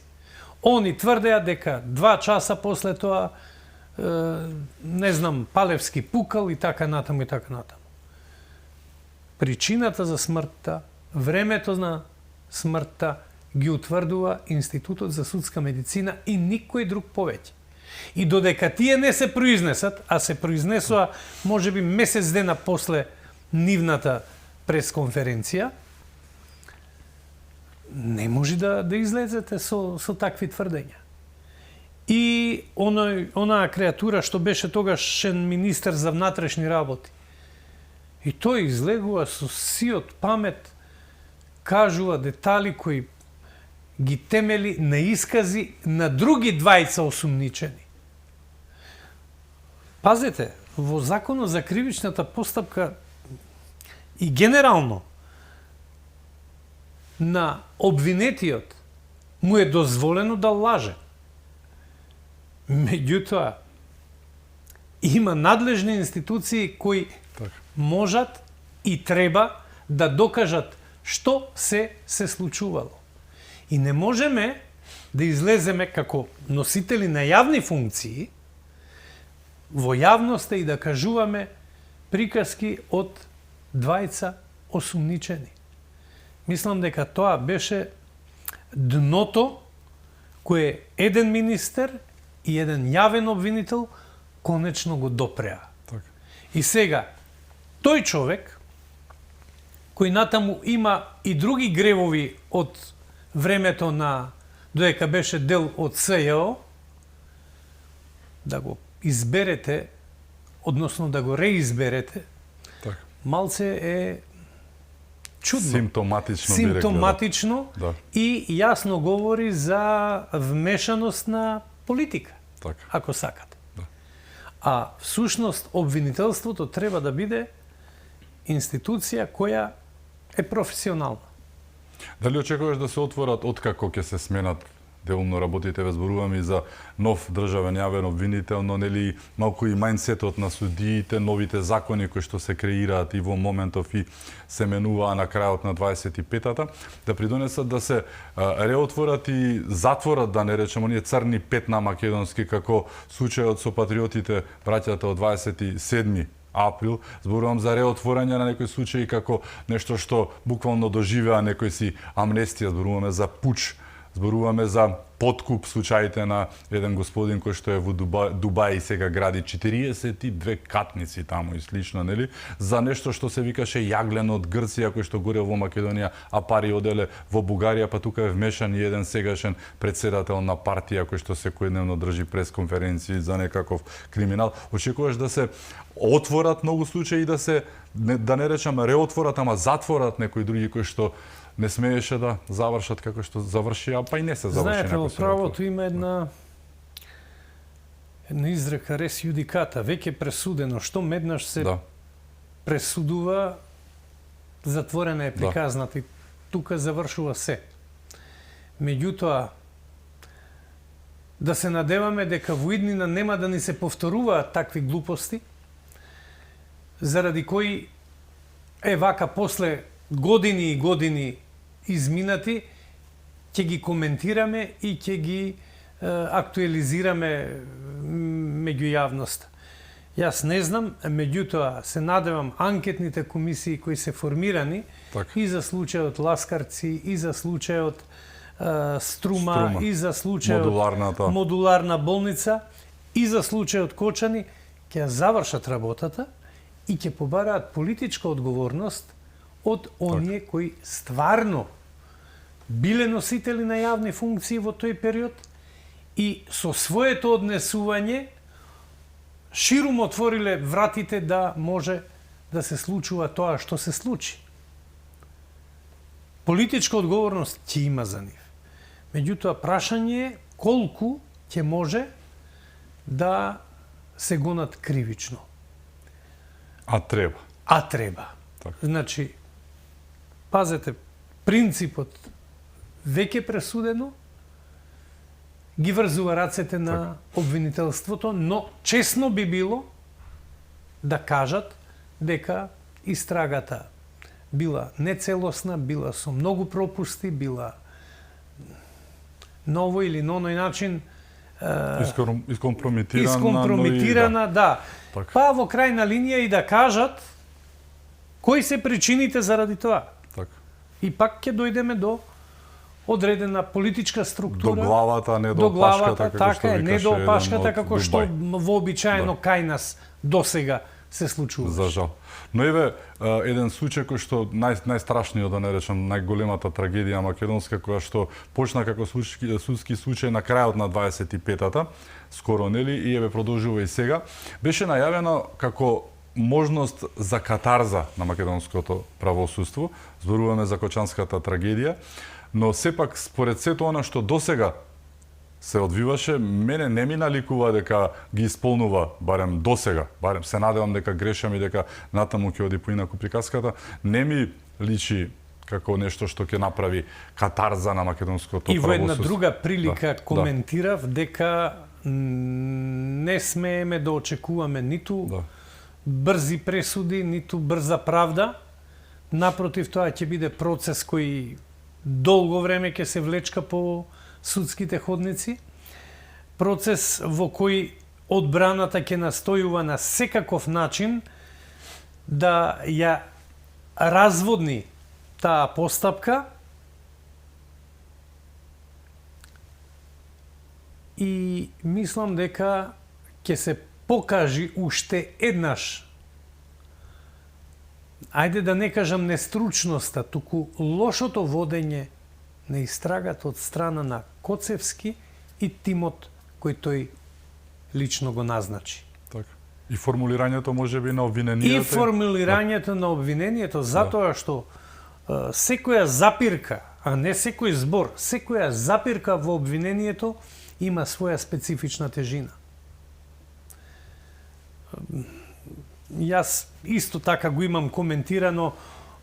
B: Они тврдеа дека 2 часа после тоа не знам, Палевски пукал и така натаму и така натаму. Причината за смртта, времето на смртта ги утврдува Институтот за судска медицина и никој друг повеќе. И додека тие не се произнесат, а се произнесува можеби месец дена после нивната пресконференција, не може да излезете со такви тврдења. И онаа креатура што беше тогашен министер за внатрешни работи, и тој излегува со сиот памет, кажува детали кои ги темели на искази на други двајца осумничени. Пазете, во Законот за кривичната постапка и генерално на обвинетиот му е дозволено да лаже. Меѓутоа, има надлежни институции кои
A: Така.
B: можат и треба да докажат што се случувало. И не можеме да излеземе како носители на јавни функции во јавноста и да кажуваме приказки од двајца осумничени. Мислам дека тоа беше дното кое еден министер и еден јавен обвинител конечно го допреа.
A: Така.
B: И сега, тој човек, кој натаму има и други гревови од времето на додека беше дел од СЈО, да го изберете, односно да го реизберете,
A: Така.
B: малце е чудно.
A: Симптоматично би рекле,
B: Симптоматично
A: Да.
B: и јасно говори за вмешаност на политика,
A: Така.
B: ако сакате.
A: Да.
B: А всушност обвинителството треба да биде институција која е професионална.
A: Дали очекуваш да се отворат откако ќе се сменат делумно работите, ве зборуваме и за нов државен јавен обвинител, но нели малку и мајндсетот на судиите, новите закони кои што се креираат и во моментов и се менуваа на крајот на 25-та, да придонесат да се реотворат и затворат, да не речем, оние црни петна македонски, како случајот со патриотите, браќата од 27 април, зборувам за реотворање на некои случаи како нешто што буквално доживеа некој си амнестија, зборуваме за пуч, зборуваме за подкуп, случаите на еден господин кој што е во Дубај и сега гради 42 катници таму и слично, нели? За нешто што се викаше јаглен од Грција кој што горе во Македонија, а пари оделе во Бугарија, па тука е вмешан и еден сегашен председател на партија кој што секојдневно држи пресконференции за некаков криминал. Очекуваш да се отворат многу случаи и да не речам реотворат, ама затворат некои други кои што не смееше да завршат како што завршија, па и не се заврши.
B: Знаете, во правото има една изрека рес јудиката, веќе пресудено, што меднаш се пресудува, затворена е приказната и тука завршува се. Меѓутоа, да се надеваме дека во иднина нема да ни се повторуваат такви глупости, заради кои вака после години и години изминати, ќе ги коментираме и ќе ги актуализираме меѓу јавноста. Јас не знам, меѓутоа се надевам анкетните комисии кои се формирани и за случајот Ласкарци, и за случајот Струма, и за случајот модуларна болница, и за случајот Кочани, ќе завршат работата и ќе побараат политичка одговорност од оние кои стварно биле носители на јавни функции во тој период и со своето однесување ширум отвориле вратите да може да се случува тоа што се случи. Политичка одговорност ќе има за нив. Меѓутоа, прашање е колку ќе може да се гонат кривично.
A: А треба.
B: Значи, пазете, принципот веќе пресудено ги врзува рацете на обвинителството, но честно би било да кажат дека истрагата била нецелосна, била со многу пропусти, била на овој или на оној начин искомпрометирана, да. Па во крајна линија и да кажат кои се причините заради тоа. И пак ќе дојдеме до одредена политичка структура.
A: До главата, не до опашката, како што викаше
B: не до опашката, како што вообичаено кај нас досега се случува.
A: За жал. Но еве еден случај кој што најстрашниот, да не речам, најголемата трагедија македонска, која што почна како судски случај на крајот на 25-та, скоро, нели, и еве продолжува и сега, беше најавено како можност за катарза на македонското правосудство. Зборуваме за Кочанската трагедија, но сепак според сето она што досега се одвиваше, мене не ми наликува дека ги исполнува, барем досега, барем се надевам дека грешам и дека натаму ќе оди поинаку приказката, не ми личи како нешто што ќе направи катарза на македонското правосудство.
B: И во една друга прилика коментирав дека не смееме да очекуваме ниту брзи пресуди, ниту брза правда. Напротив, тоа ќе биде процес кој долго време ќе се влечка по судските ходници. Процес во кој одбраната ќе настојува на секаков начин да ја разводни таа постапка и мислам дека ќе се покажи уште еднаш, ајде да не кажам нестручноста, туку лошото водење на истрагата од страна на Коцевски и тимот кој тој лично го назначи.
A: Така. И формулирањето можеби на обвинението.
B: И формулирањето на обвинението, затоа што секоја запирка, а не секој збор, секоја запирка во обвинението има своја специфична тежина. Јас исто така го имам коментирано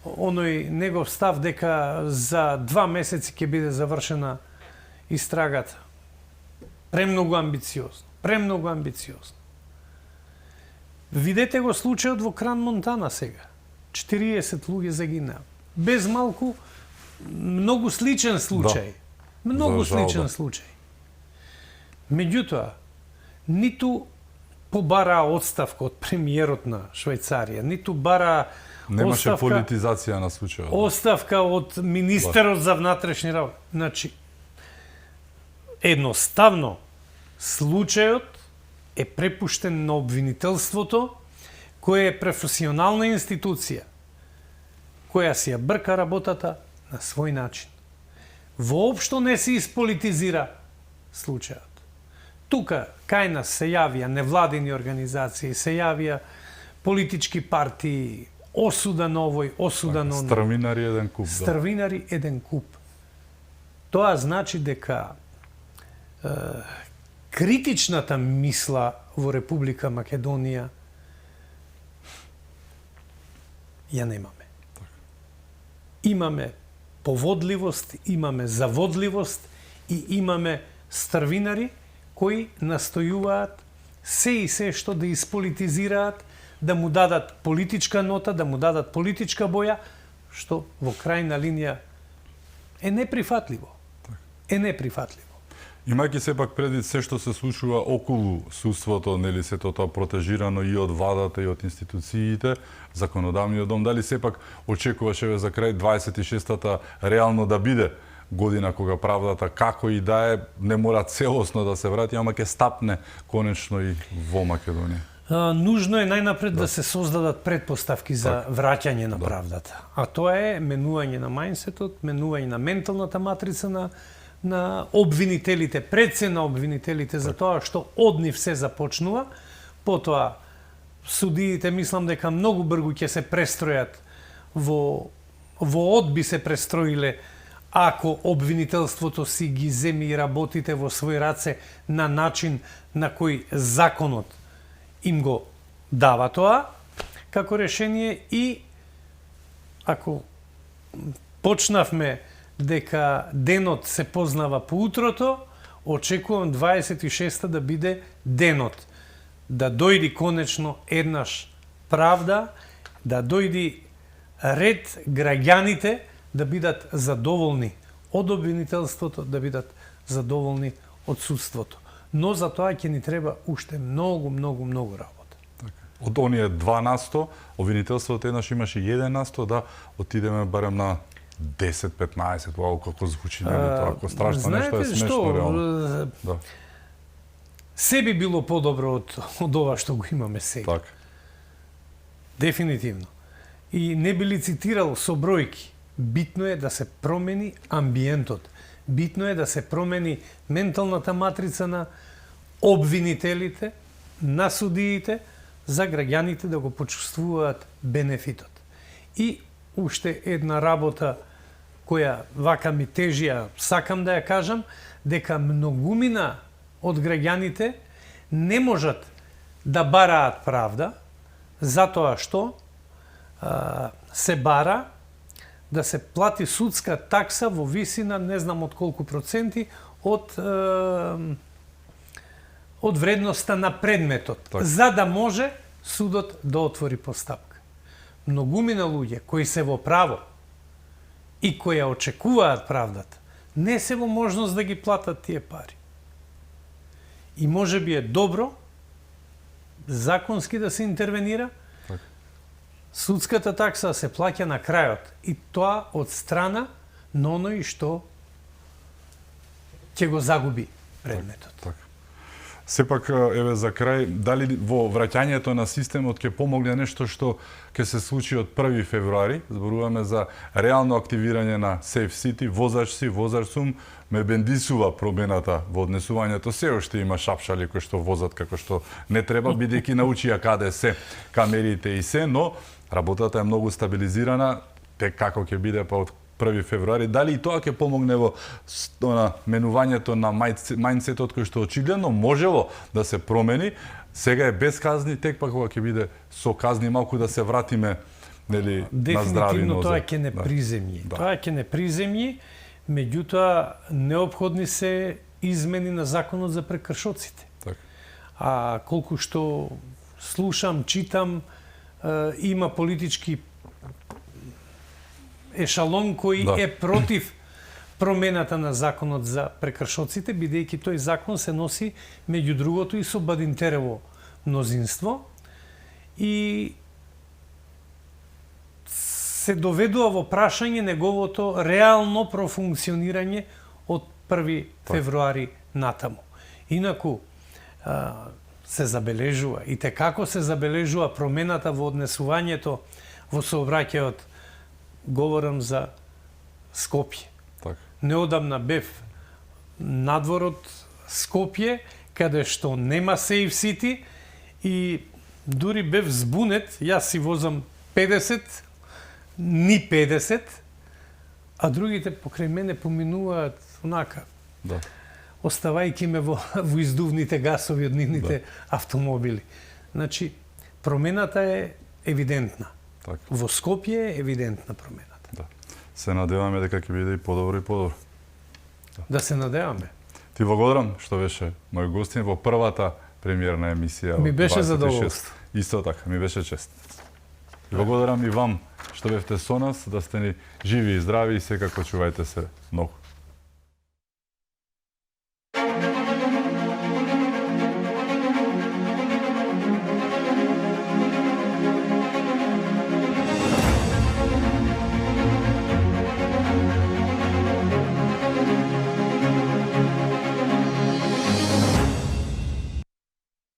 B: оној негов став дека за 2 месеци ќе биде завршена истрагата. Премногу амбициозно. Премногу амбициозно. Видете го случајот во Кран Монтана сега. 40 луѓе загинаа. Без малку, многу сличен случај. Многу сличен случај. Меѓутоа, ниту побара отставка од премиерот на Швајцарија, ниту бара
A: Немаше политизација на случајот.
B: Оставка од министерот за внатрешни работи. Значи, едноставно, случајот е препуштен на обвинителството, која е професионална институција, која си ја брка работата на свој начин. Воопшто не се исполитизира случајот. Тука, кај нас се јавија невладини организации, се јавија политички партии, осуда на овој, осуда на оној.
A: Стрвинари еден куп.
B: Стрвинари еден куп. Тоа значи дека критичната мисла во Република Македонија ја немаме. Имаме поводливост, имаме заводливост и имаме стрвинари кои настојуваат се и се што да исполитизираат, да му дадат политичка нота, да му дадат политичка боја, што во крајна линија е неприфатливо. Е неприфатливо.
A: Имајќи сепак предвид се што се случува околу судството, нели сето тоа протежирано и од владата и од институциите, законодавниот дом, дали сепак очекуваше за крај 26-та реално да биде година кога правдата како и да е не мора целосно да се врати, ама ќе стапне конечно и во Македонија.
B: Нужно е најнапред да се создадат предпоставки за враќање на правдата. А тоа е менување на мајнсетот, менување на менталната матрица на обвинителите, пред се на обвинителите за тоа што од нив се започнува, потоа судиите мислам дека многу брзо ќе се престројат во одби се престроиле ако обвинителството си ги земи и работите во свој раце на начин на кој законот им го дава тоа како решение и ако почнавме дека денот се познава по утрото, очекувам 26-та да биде денот. Да дојди конечно еднаш правда, да дојди ред граѓаните да бидат задоволни од обвинителството, да бидат задоволни од судството. Но за тоа ќе ни треба уште многу работа.
A: Од оние 2%, обвинителството еднаш имаше 1%, да отидеме барем на 10-15, вау, како звучи тоа, ако страшно нешто е смешно реално. Да.
B: Се би било подобро од ова што го имаме сега.
A: Так.
B: Дефинитивно. И не би ли цитирал со бројки. Битно е да се промени амбиентот. Битно е да се промени менталната матрица на обвинителите, на судиите, за граѓаните да го почувствуваат бенефитот. И уште една работа која вака ми тежија, сакам да ја кажам, дека многумина од граѓаните не можат да бараат правда, затоа што се бара да се плати судска такса во висина не знам од колку проценти од вредноста на предметот, за да може судот да отвори постапка. Многумина луѓе кои се во право и кои ја очекуваат правдата, не се во можност да ги платат тие пари. И може би е добро законски да се интервенира, судската такса се плаќа на крајот и тоа од страна на оној што ќе го загуби предметот.
A: Так. Сепак, еве за крај, дали во враќањето на системот ќе помогне нешто што ќе се случи од 1 февруари? Зборуваме за реално активирање на Safe City, возач си, возач сум, ме бендисува промената во однесувањето. Се уште има шапшали кои што возат како што не треба, бидејќи научија каде се камерите и се, но работата е многу стабилизирана, тек како ќе биде па од 1 февруари, дали и тоа ќе помогне во менувањето на мајндсетот кој што очигледно можело да се промени. Сега е без казни, тек па кога ќе биде со казни малку да се вратиме, нели, на здрави нозе.
B: Дефинитивно тоа ќе не приземји. Тоа ќе не приземји, Меѓутоа, неопходни се измени на законот за прекршоците.
A: Така.
B: А колку што слушам, читам, има политички ешалон кој е против промената на законот за прекршоците, бидејќи тој закон се носи меѓу другото и со Бадинтерево мнозинство и се доведува во прашање неговото реално профункционирање од 1 февруари натаму. Инаку се забележува и те како се забележува промената во однесувањето во сообраќајот, говорам за Скопје.
A: Така.
B: Неодамна бев надвор од Скопје, каде што нема Safe City и дури бев збунет, јас си возам 50, ни 50, а другите покрај мене поминуваат онака,
A: Да.
B: оставајќи ме во издувните гасови од нивните автомобили. Значи, промената е евидентна.
A: Така.
B: Во Скопје е евидентна промената.
A: Да. Се надеваме дека ќе биде и подобро и подобро.
B: Да се надеваме.
A: Ти благодарам што беше мој гостин во првата премиерна емисија.
B: Ми беше
A: 26.
B: задоволство.
A: Исто така, ми беше чест. И благодарам и вам што бевте со нас, да сте ни живи и здрави и секако чувајте се многу.